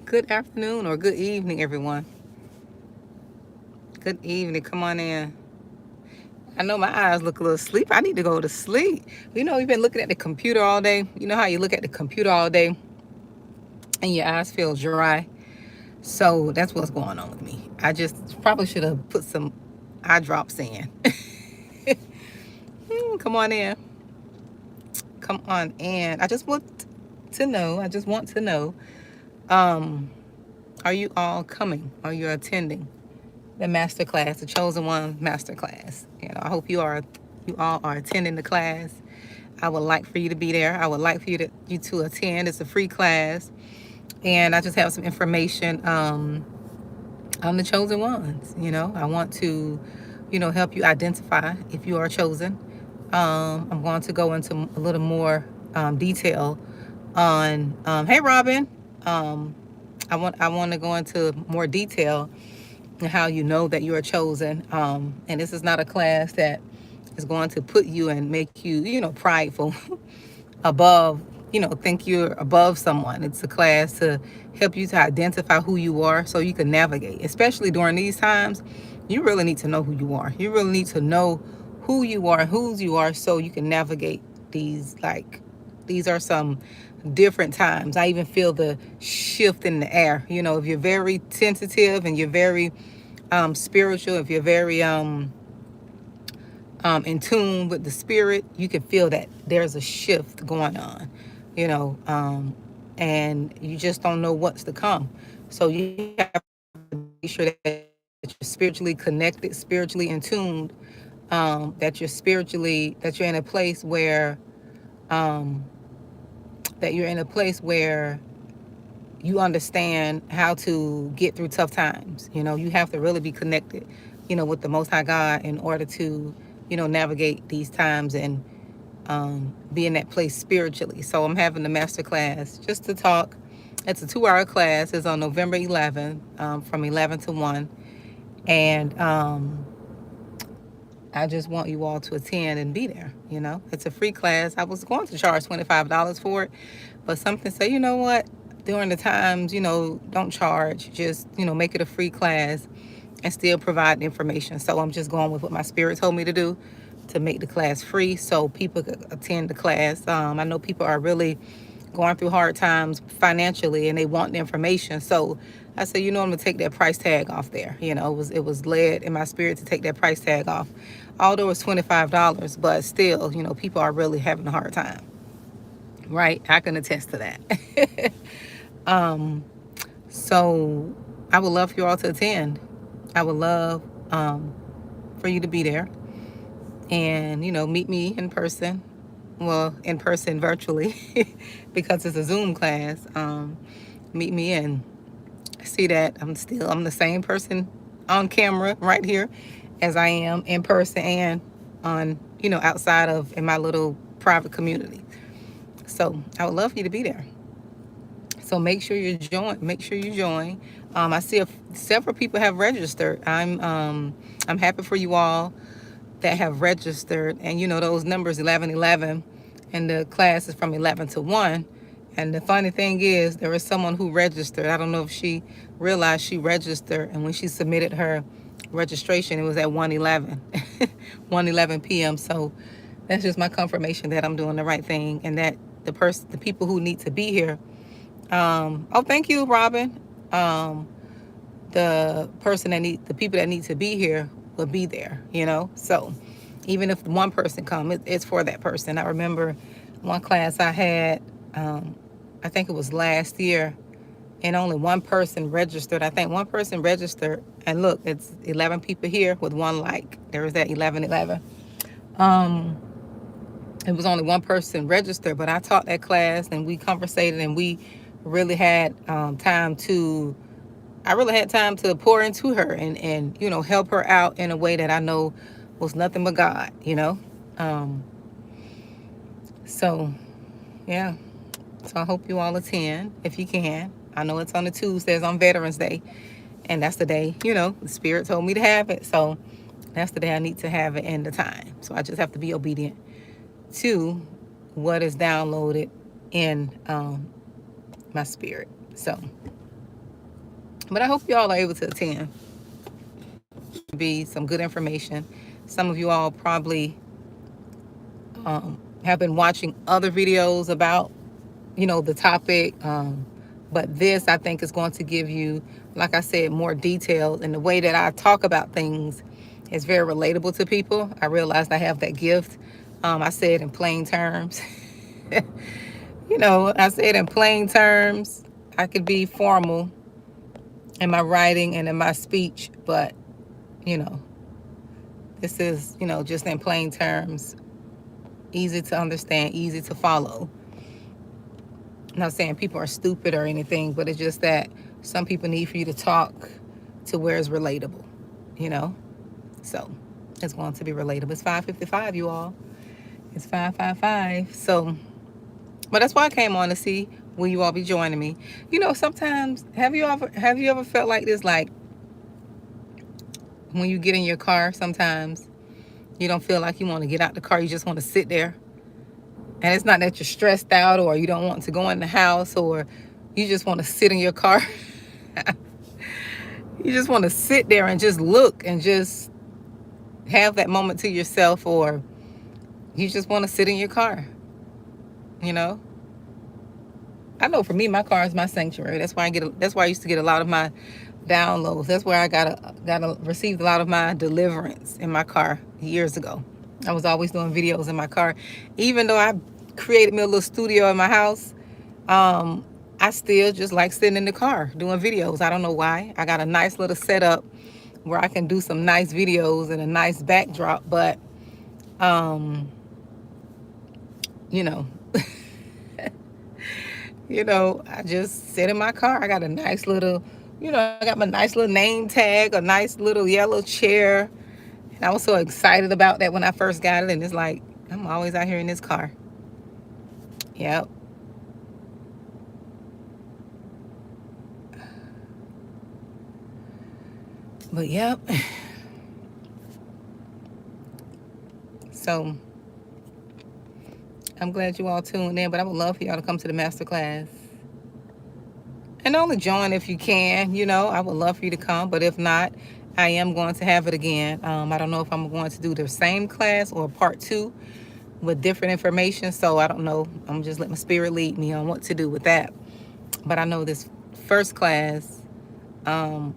Good afternoon or good evening, everyone. Good evening. Come on in. I know my eyes look a little sleepy. I need to go to sleep. You've been looking at the computer all day. You know how you look at the computer all day and your eyes feel dry? So that's what's going on with me. I just probably should have put some eye drops in. Come on in. Come on in. I just want to know, um, are you all coming? Are you attending the master class, the chosen one master class? I hope you all are attending the class. I would like for you to be there. I would like for you to attend. It's a free class, and I just have some information on the chosen ones. I want to, help you identify if you are chosen. I'm going to go into a little more detail on. Hey, Robin. Um, I want to go into more detail on how you know that you are chosen. And this is not a class that is going to put you and make you, prideful above, think you're above someone. It's a class to help you to identify who you are so you can navigate, especially during these times. You really need to know who you are. You really need to know who you are, whose you are, so you can navigate these. These are some different times. I even feel the shift in the air. If you're very tentative and you're very spiritual, if you're very in tune with the spirit, you can feel that there's a shift going on, you know, um, and you just don't know what's to come. So you have to be sure that you're spiritually connected, spiritually in tuned, that you're in a place um, where you understand how to get through tough times. You have to really be connected, with the Most High God in order to, navigate these times and be in that place spiritually. So I'm having the master class just to talk. It's a 2 hour class. It's on November 11th from 11 to 1. And I just want you all to attend and be there. It's a free class. I was going to charge $25 for it, but something say, you know what? During the times, don't charge. Just, make it a free class and still provide information. So I'm just going with what my spirit told me to do to make the class free so people could attend the class. I know people are really going through hard times financially and they want the information. So I said, I'm gonna take that price tag off there. It was led in my spirit to take that price tag off. Although it's $25, but still, people are really having a hard time. Right? I can attest to that. um, so I would love for you all to attend. I would love for you to be there and, meet me in person. Well, in person virtually because it's a Zoom class. Meet me and see that I'm the same person on camera right here as I am in person and on, outside of in my little private community. So I would love for you to be there. So make sure you join. Make sure you join. I see several people have registered. I'm happy for you all that have registered, and those numbers 1111, and the class is from 11 to 1. And the funny thing is, there was someone who registered. I don't know if she realized she registered, and when she submitted her registration, it was at 1:11, 1:11 p.m. So that's just my confirmation that I'm doing the right thing, and that the people who need to be here. Oh, thank you, Robin. Um, the people that need to be here will be there. So even if one person come, it's for that person. I remember one class I had, um, I think it was last year, and only one person registered. I think one person registered, and look, it's 11 people here with one like. There was that 11:11. Um, it was only one person registered, but I taught that class, and we conversated, and we really had time to I really had time to pour into her and help her out in a way that I know was nothing but God. Um, so yeah. So I hope you all attend if you can. I know it's on the Tuesdays on Veterans Day, and that's the day, the Spirit told me to have it. So that's the day I need to have it and the time. So I just have to be obedient to what is downloaded in my spirit. So But I hope you all are able to attend. Be some good information. Some of you all probably have been watching other videos about, the topic. But this, I think, is going to give you, like I said, more details. And the way that I talk about things is very relatable to people. I realized I have that gift. I say it in plain terms. I say it in plain terms. I could be formal in my writing and in my speech, but, you know, this is, just in plain terms, easy to understand, easy to follow. I'm not saying people are stupid or anything, but it's just that some people need for you to talk to where it's relatable, you know? So it's going to be relatable. It's 5:55, you all. It's 5:55. So, but that's why I came on to see will you all be joining me. Sometimes have you ever felt like this, like when you get in your car, sometimes you don't feel like you want to get out the car, you just want to sit there. And it's not that you're stressed out or you don't want to go in the house or you just want to sit in your car. You just want to sit there and just look and just have that moment to yourself, or you just want to sit in your car. You know, I know for me, my car is my sanctuary. That's why I used to get a lot of my downloads. That's where I got received a lot of my deliverance in my car years ago. I was always doing videos in my car, even though I created me a little studio in my house. I still just like sitting in the car doing videos. I don't know why. I got a nice little setup where I can do some nice videos and a nice backdrop, but um, you know, I just sit in my car. I got a nice little, I got my nice little name tag, a nice little yellow chair. And I was so excited about that when I first got it. And it's like, I'm always out here in this car. Yep. But yep. So I'm glad you all tuned in, but I would love for y'all to come to the master class. And only join if you can, I would love for you to come. But if not, I am going to have it again. I don't know if I'm going to do the same class or part 2 with different information. So I don't know. I'm just letting my spirit lead me on what to do with that. But I know first class, um,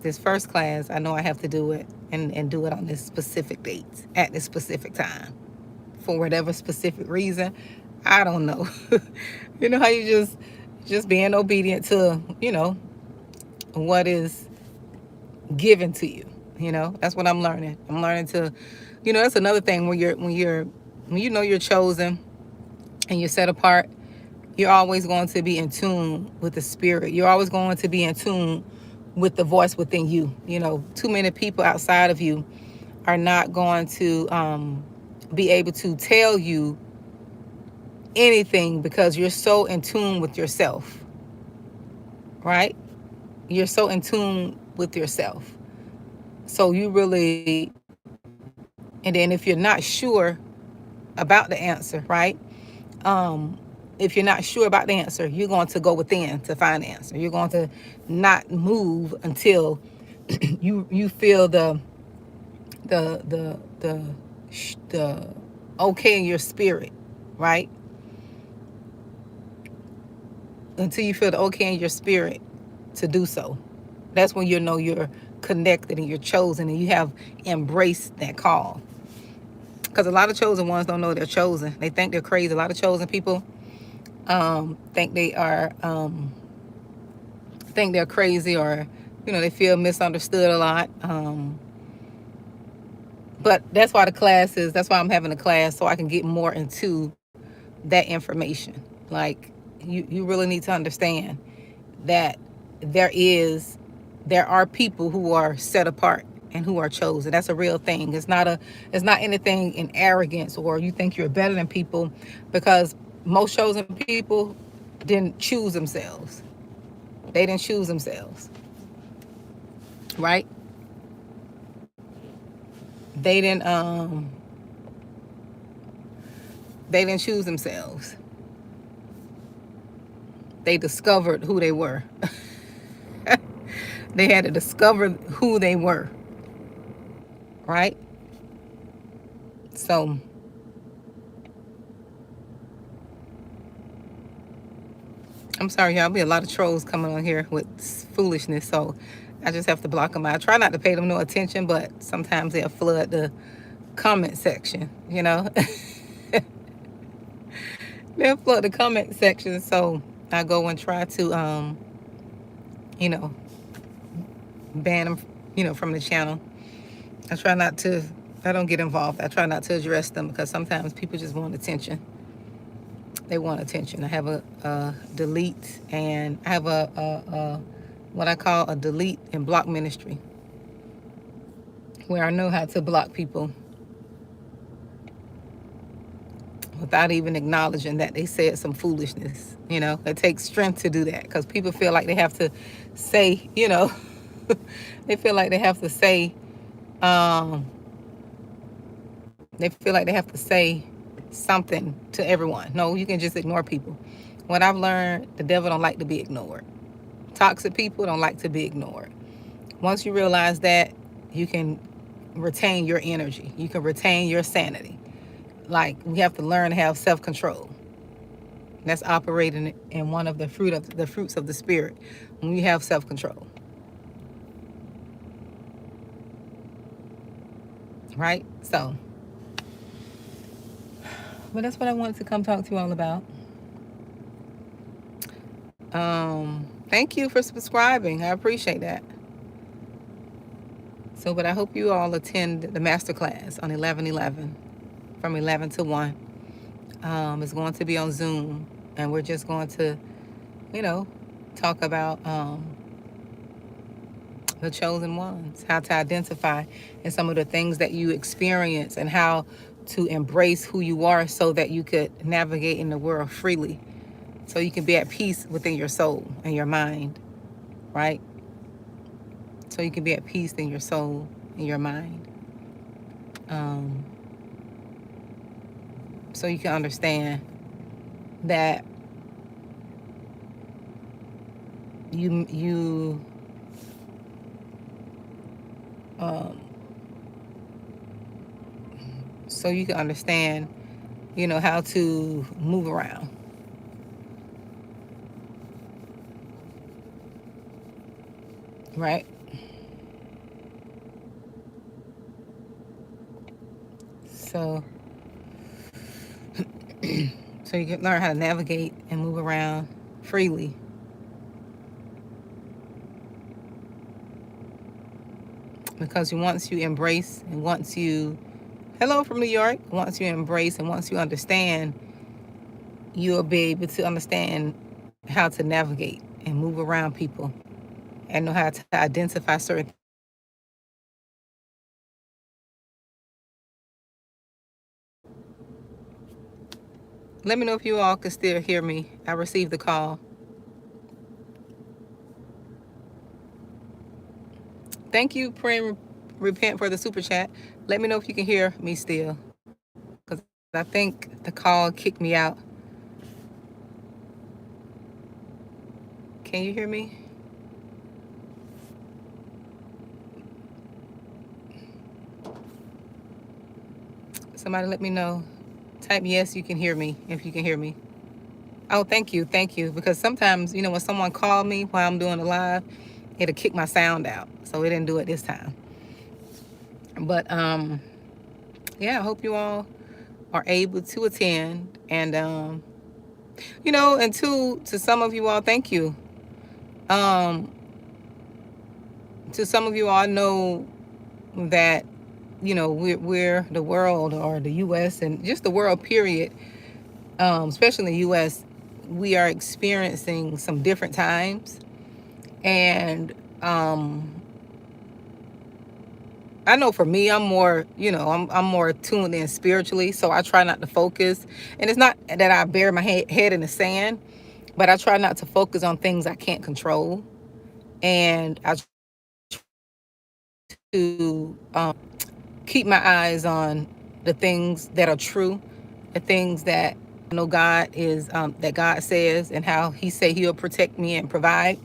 I know I have to do it and do it on this specific date at this specific time for whatever specific reason. I don't know. You know how you just being obedient to, what is given to you. That's what I'm learning. I'm learning to, that's another thing when you know you're chosen and you're set apart, you're always going to be in tune with the spirit. You're always going to be in tune with the voice within you. Too many people outside of you are not going to be able to tell you anything because you're so in tune with yourself, right? You're so in tune with yourself. So you really, and then if you're not sure about the answer, right? If you're not sure about the answer, you're going to go within to find the answer. You're going to not move until you feel the okay in your spirit, right? Until you feel the okay in your spirit to do so. That's when you know you're connected and you're chosen and you have embraced that call. Because a lot of chosen ones don't know they're chosen. They think they're crazy. A lot of chosen people think they're crazy, or they feel misunderstood a lot. But that's why that's why I'm having a class, so I can get more into that information. Like you really need to understand that there are people who are set apart and who are chosen. That's a real thing. It's not anything in arrogance or you think you're better than people, because most chosen people didn't choose themselves. They didn't choose themselves. Right? They didn't choose themselves. They discovered who they were. They had to discover who they were, right? So I'm sorry, y'all. Be a lot of trolls coming on here with foolishness, so I just have to block them out. I try not to pay them no attention, but sometimes they'll flood the comment section. They'll flood the comment section, so I go and try to, you know, ban them, from the channel. I try not to. I don't get involved. I try not to address them because sometimes people just want attention. They want attention. I have a delete, and I have a what I call a delete and block ministry, where I know how to block people without even acknowledging that they said some foolishness. It takes strength to do that because people feel like they have to say, they feel like they have to say, um, they feel like they have to say something to everyone. No, you can just ignore people. What I've learned, the devil don't like to be ignored. Toxic people don't like to be ignored. Once you realize that, you can retain your energy. You can retain your sanity. Like, we have to learn to have self-control. That's operating in one of the fruits of the spirit. When we have self-control, right? So, but that's what I wanted to come talk to you all about. Thank you for subscribing. I appreciate that. So, but I hope you all attend the masterclass on 11/11 from 11 to 1. It's going to be on Zoom, and we're just going to, talk about the chosen ones, how to identify and some of the things that you experience, and how to embrace who you are so that you could navigate in the world freely, so you can be at peace within your soul and your mind, right? So you can be at peace in your soul and your mind. So you can understand that you so you can understand, how to move around. Right? So so you can learn how to navigate and move around freely. Because once you embrace, and once you, hello from New York, once you embrace and once you understand, you'll be able to understand how to navigate and move around people and know how to identify certain. Let me know if you all can still hear me. I received the call. Thank you, Prim Repent, for the super chat. Let me know if you can hear me still, because I think the call kicked me out. Can you hear me? Somebody let me know. Type yes, you can hear me, if you can hear me. Oh, thank you, because sometimes, when someone called me while I'm doing a live, it'll kick my sound out, so it didn't do it this time. But yeah, I hope you all are able to attend, and and to some of you all, thank you. To some of you all, know that we're the world, or the U.S., and just the world period, especially in the U.S., we are experiencing some different times, and I know for me, I'm more, I'm more tuned in spiritually, so I try not to focus. And it's not that I bury my head in the sand, but I try not to focus on things I can't control, and I try to keep my eyes on the things that are true, the things that I know God is, that God says, and how He say He'll protect me and provide.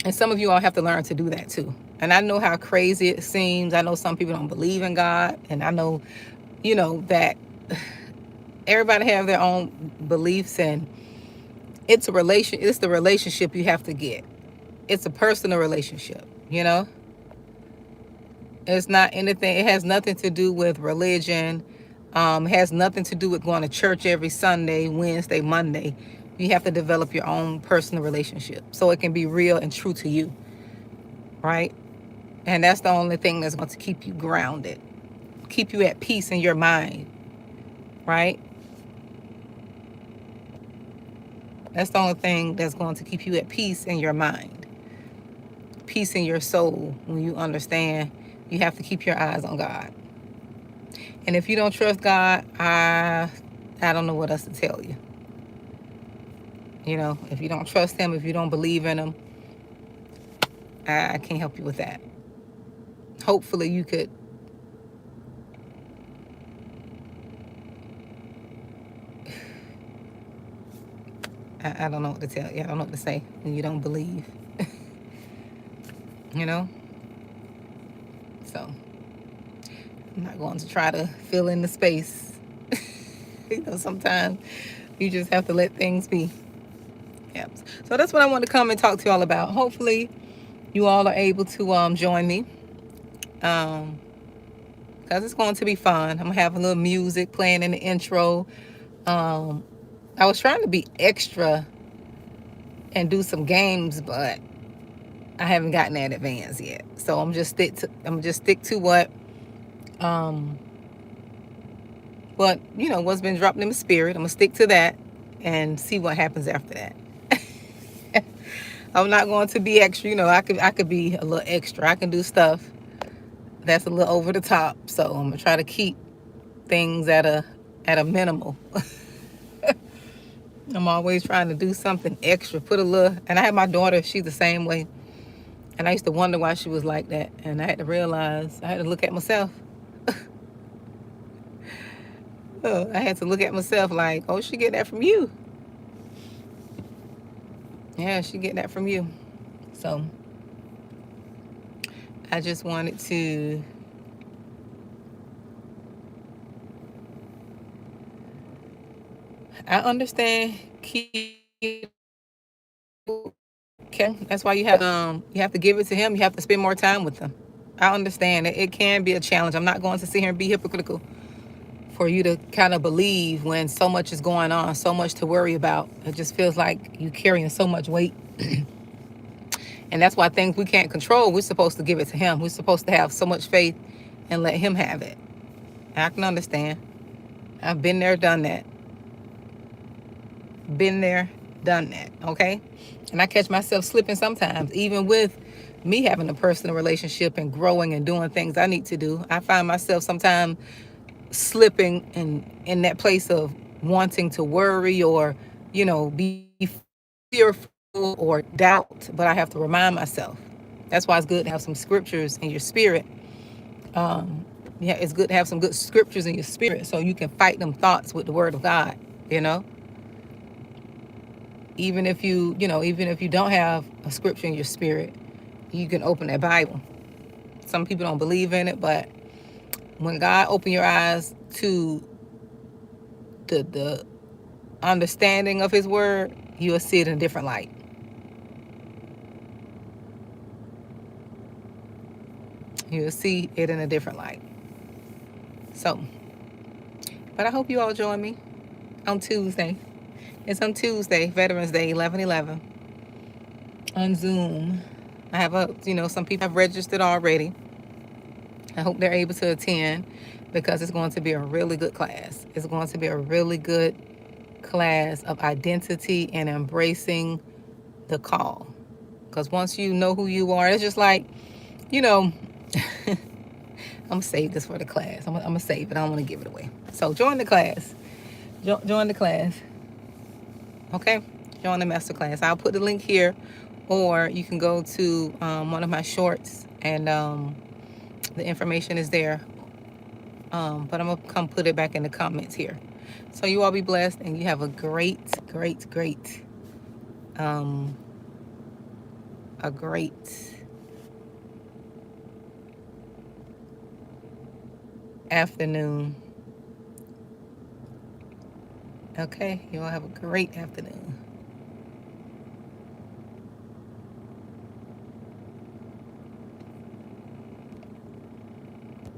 And some of you all have to learn to do that too. And I know how crazy it seems. I know some people don't believe in God. And I know, that everybody have their own beliefs, and it's the relationship you have to get. It's a personal relationship. It's not anything, it has nothing to do with religion. It has nothing to do with going to church every Sunday, Wednesday, Monday. You have to develop your own personal relationship so it can be real and true to you, right? And that's the only thing that's going to keep you grounded, keep you at peace in your mind, right? That's the only thing that's going to keep you at peace in your mind, peace in your soul. When you understand, you have to keep your eyes on God. And if you don't trust God, I don't know what else to tell you. If you don't trust him, if you don't believe in him, I can't help you with that. Hopefully you could I don't know what to tell you. I don't know what to say when you don't believe. you know? So I'm not going to try to fill in the space. Sometimes you just have to let things be. Yeah. So that's what I want to come and talk to you all about. Hopefully you all are able to join me. Because it's going to be fun. I'm going to have a little music playing in the intro. I was trying to be extra and do some games, but I haven't gotten that advanced yet. So I'm just stick to what what's been dropped in my spirit. I'm gonna stick to that and see what happens after that. I'm not going to be extra. I could be a little extra. I can do stuff that's a little over the top. So I'm gonna try to keep things at a minimal. I'm always trying to do something extra, put a little. And I have my daughter, she's the same way. And I used to wonder why she was like that. And I had to realize, I had to look at myself. I had to look at myself like, oh, she get that from you. Yeah, she get that from you. So I just wanted to I understand okay. That's why you have to give it to him. You have to spend more time with him. I understand it can be a challenge. I'm not going to sit here and be hypocritical for you to kind of believe when so much is going on, so much to worry about. It just feels like you're carrying so much weight. And that's why things we can't control, we're supposed to give it to him. We're supposed to have so much faith and let him have it. I can understand. I've been there, done that. Been there, done that, okay? And I catch myself slipping sometimes, even with me having a personal relationship and growing and doing things I need to do. I find myself sometimes slipping in that place of wanting to worry or, be fearful or doubt. But I have to remind myself. That's why it's good to have some scriptures in your spirit. It's good to have some good scriptures in your spirit so you can fight them thoughts with the word of God, even if you don't have a scripture in your spirit, you can open that Bible. Some people don't believe in it, but when God open your eyes to the understanding of his word, you'll see it in a different light. You'll see it in a different light. So, but I hope you all join me on Tuesday. It's on Tuesday, Veterans Day, 11/11, on Zoom. I have some people have registered already. I hope they're able to attend because it's going to be a really good class. It's going to be a really good class of identity and embracing the call. Because once you know who you are, it's just like, I'm going to save this for the class. I'm going to save it. I don't want to give it away. So join the class. Join the class. Okay? Join the master class. I'll put the link here, or you can go to one of my shorts and the information is there. But I'm going to come put it back in the comments here. So you all be blessed and you have a great, great, great a great afternoon. Okay, you all have a great afternoon.